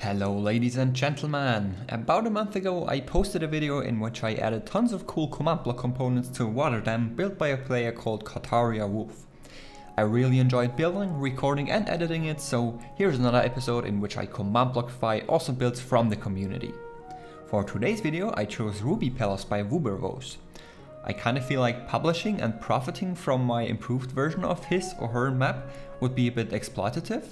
Hello ladies and gentlemen, about a month ago I posted a video in which I added tons of cool command block components to a water dam built by a player called Wolf. I really enjoyed building, recording and editing it, so here's another episode in which I command blockify awesome builds from the community. For today's video I chose Ruby Palace by Vubervos. I kinda feel like publishing and profiting from my improved version of his or her map would be a bit exploitative,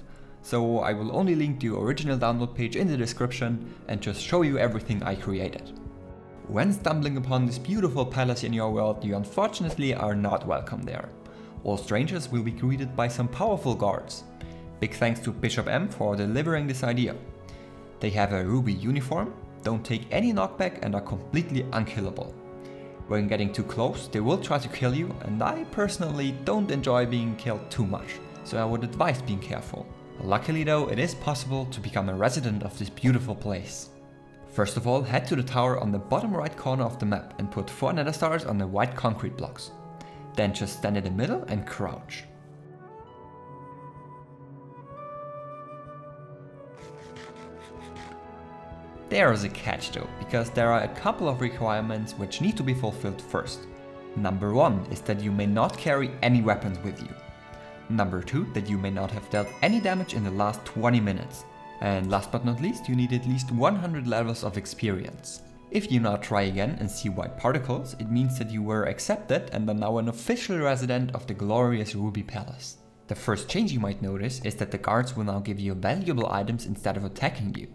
so I will only link the original download page in the description and just show you everything I created. When stumbling upon this beautiful palace in your world, you unfortunately are not welcome there. All strangers will be greeted by some powerful guards. Big thanks to Bishop M for delivering this idea. They have a ruby uniform, don't take any knockback and are completely unkillable. When getting too close, they will try to kill you, and I personally don't enjoy being killed too much, so I would advise being careful. Luckily though, it is possible to become a resident of this beautiful place. First of all, head to the tower on the bottom right corner of the map and put 4 nether stars on the white concrete blocks. Then just stand in the middle and crouch. There is a catch though, because there are a couple of requirements which need to be fulfilled first. Number 1 is that you may not carry any weapons with you. Number 2, that you may not have dealt any damage in the last 20 minutes. And last but not least, you need at least 100 levels of experience. If you now try again and see white particles, it means that you were accepted and are now an official resident of the glorious Ruby Palace. The first change you might notice is that the guards will now give you valuable items instead of attacking you.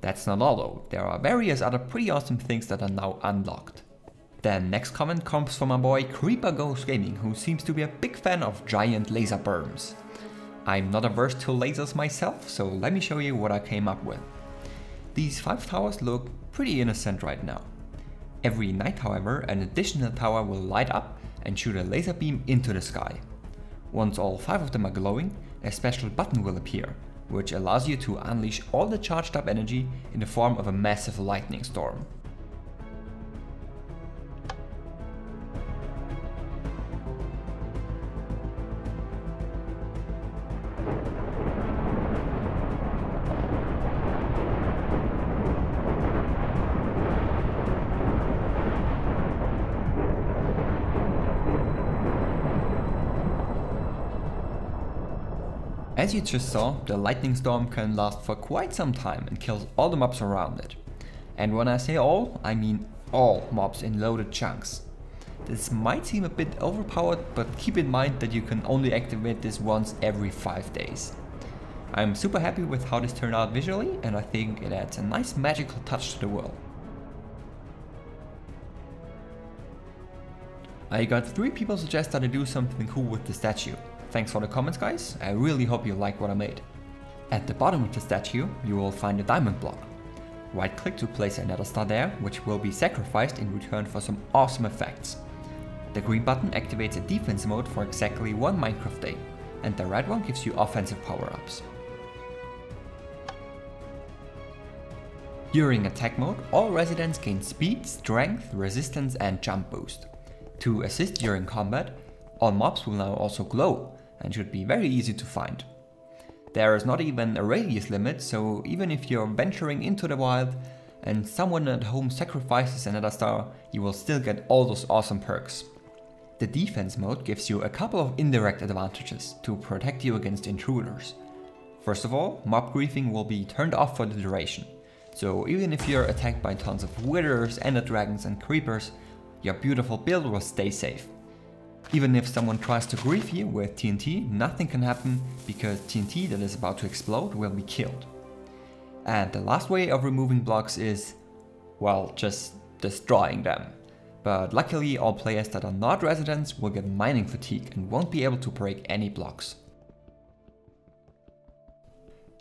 That's not all though, there are various other pretty awesome things that are now unlocked. The next comment comes from my boy Creeper Ghost Gaming, who seems to be a big fan of giant laser berms. I'm not averse to lasers myself, so let me show you what I came up with. These 5 towers look pretty innocent right now. Every night however, an additional tower will light up and shoot a laser beam into the sky. Once all 5 of them are glowing, a special button will appear, which allows you to unleash all the charged up energy in the form of a massive lightning storm. As you just saw, the lightning storm can last for quite some time and kills all the mobs around it. And when I say all, I mean all mobs in loaded chunks. This might seem a bit overpowered, but keep in mind that you can only activate this once every 5 days. I'm super happy with how this turned out visually, and I think it adds a nice magical touch to the world. I got 3 people suggest that I do something cool with the statue. Thanks for the comments guys, I really hope you like what I made. At the bottom of the statue you will find a diamond block. Right click to place another star there, which will be sacrificed in return for some awesome effects. The green button activates a defense mode for exactly 1 Minecraft day, and the red one gives you offensive power-ups. During attack mode, all residents gain speed, strength, resistance and jump boost. To assist during combat, all mobs will now also glow and should be very easy to find. There is not even a radius limit, so even if you're venturing into the wild and someone at home sacrifices another star, you will still get all those awesome perks. The defense mode gives you a couple of indirect advantages to protect you against intruders. First of all, mob griefing will be turned off for the duration, so even if you're attacked by tons of withers, ender dragons and creepers, your beautiful build will stay safe. Even if someone tries to grief you with TNT, nothing can happen because TNT that is about to explode will be killed. And the last way of removing blocks is, well, just destroying them. But luckily all players that are not residents will get mining fatigue and won't be able to break any blocks.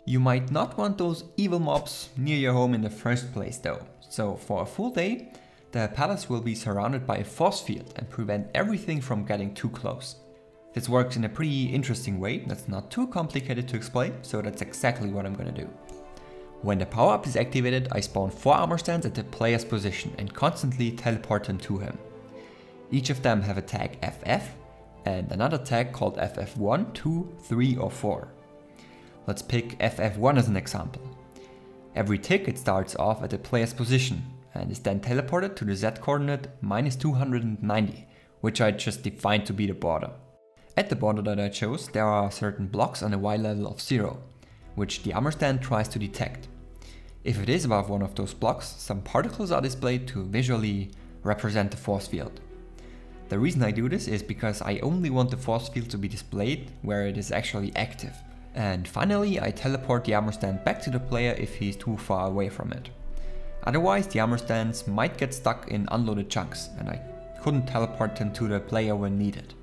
You might not want those evil mobs near your home in the first place though, so for a full day, the palace will be surrounded by a force field and prevent everything from getting too close. This works in a pretty interesting way that's not too complicated to explain, so that's exactly what I'm gonna do. When the power up is activated, I spawn 4 armor stands at the player's position and constantly teleport them to him. Each of them have a tag FF and another tag called FF1, 2, 3 or 4. Let's pick FF1 as an example. Every tick it starts off at the player's position and is then teleported to the Z coordinate -290, which I just defined to be the border. At the border that I chose, there are certain blocks on a Y level of 0, which the armor stand tries to detect. If it is above one of those blocks, some particles are displayed to visually represent the force field. The reason I do this is because I only want the force field to be displayed where it is actually active. And finally, I teleport the armor stand back to the player if he's too far away from it. Otherwise, the armor stands might get stuck in unloaded chunks and I couldn't teleport them to the player when needed.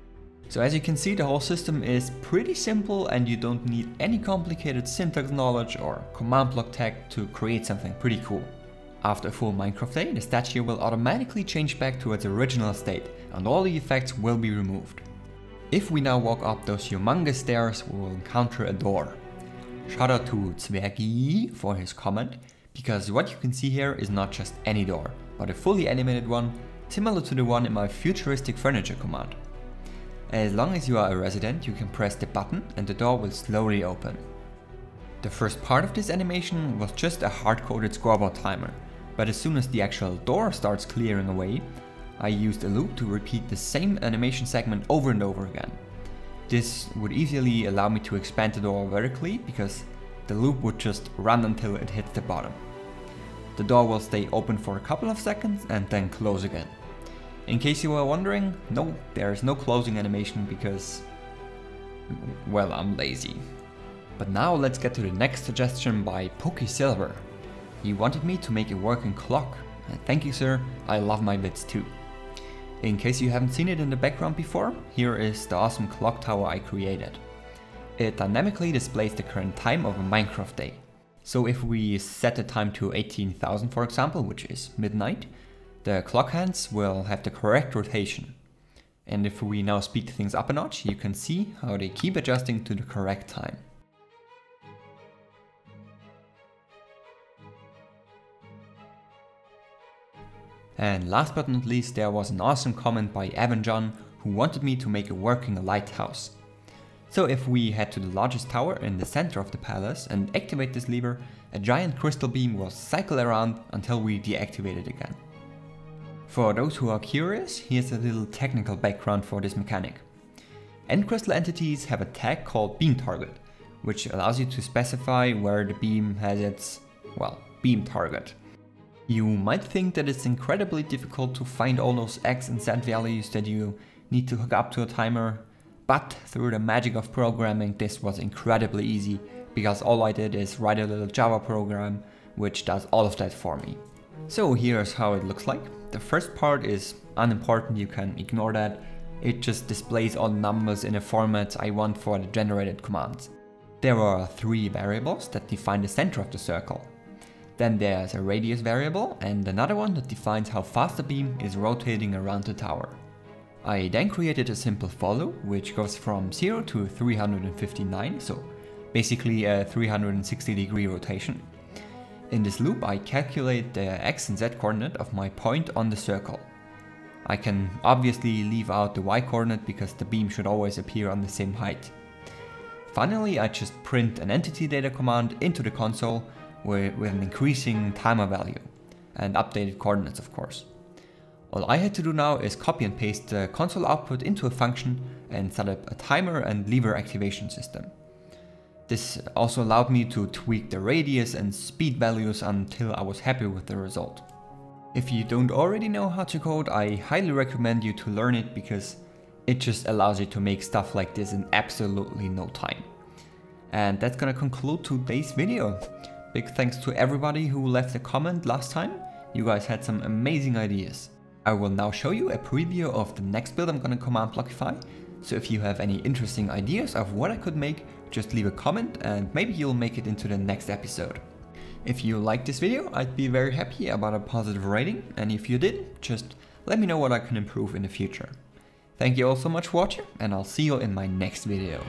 So as you can see, the whole system is pretty simple and you don't need any complicated syntax knowledge or command block tag to create something pretty cool. After a full Minecraft day, the statue will automatically change back to its original state and all the effects will be removed. If we now walk up those humongous stairs, we will encounter a door. Shout out to Zwergi for his comment, because what you can see here is not just any door, but a fully animated one, similar to the one in my futuristic furniture command. As long as you are a resident, you can press the button and the door will slowly open. The first part of this animation was just a hard-coded scoreboard timer, but as soon as the actual door starts clearing away, I used a loop to repeat the same animation segment over and over again. This would easily allow me to expand the door vertically because the loop would just run until it hits the bottom. The door will stay open for a couple of seconds and then close again. In case you were wondering, no, there is no closing animation because, well, I'm lazy. But now let's get to the next suggestion by PokeSilver. He wanted me to make a working clock, and thank you sir, I love my bits too. In case you haven't seen it in the background before, here is the awesome clock tower I created. It dynamically displays the current time of a Minecraft day. So if we set the time to 18,000 for example, which is midnight, the clock hands will have the correct rotation. And if we now speed things up a notch, you can see how they keep adjusting to the correct time. And last but not least, there was an awesome comment by Evan John who wanted me to make a working lighthouse. So if we head to the largest tower in the center of the palace and activate this lever, a giant crystal beam will cycle around until we deactivate it again. For those who are curious, here's a little technical background for this mechanic. End crystal entities have a tag called beam target, which allows you to specify where the beam has its, well, beam target. You might think that it's incredibly difficult to find all those X and Z values that you need to hook up to a timer, but through the magic of programming this was incredibly easy, because all I did is write a little Java program which does all of that for me. So here's how it looks like. The first part is unimportant, you can ignore that. It just displays all numbers in a format I want for the generated commands. There are 3 variables that define the center of the circle. Then there's a radius variable and another one that defines how fast the beam is rotating around the tower. I then created a simple for loop which goes from 0 to 359, so basically a 360-degree rotation. In this loop I calculate the X and Z coordinate of my point on the circle. I can obviously leave out the Y coordinate because the beam should always appear on the same height. Finally I just print an entity data command into the console with an increasing timer value and updated coordinates of course. All I had to do now is copy and paste the console output into a function and set up a timer and lever activation system. This also allowed me to tweak the radius and speed values until I was happy with the result. If you don't already know how to code, I highly recommend you to learn it because it just allows you to make stuff like this in absolutely no time. And that's gonna conclude today's video. Big thanks to everybody who left a comment last time, you guys had some amazing ideas. I will now show you a preview of the next build I'm gonna command blockify, so if you have any interesting ideas of what I could make, just leave a comment and maybe you'll make it into the next episode. If you liked this video, I'd be very happy about a positive rating, and if you did, just let me know what I can improve in the future. Thank you all so much for watching, and I'll see you in my next video.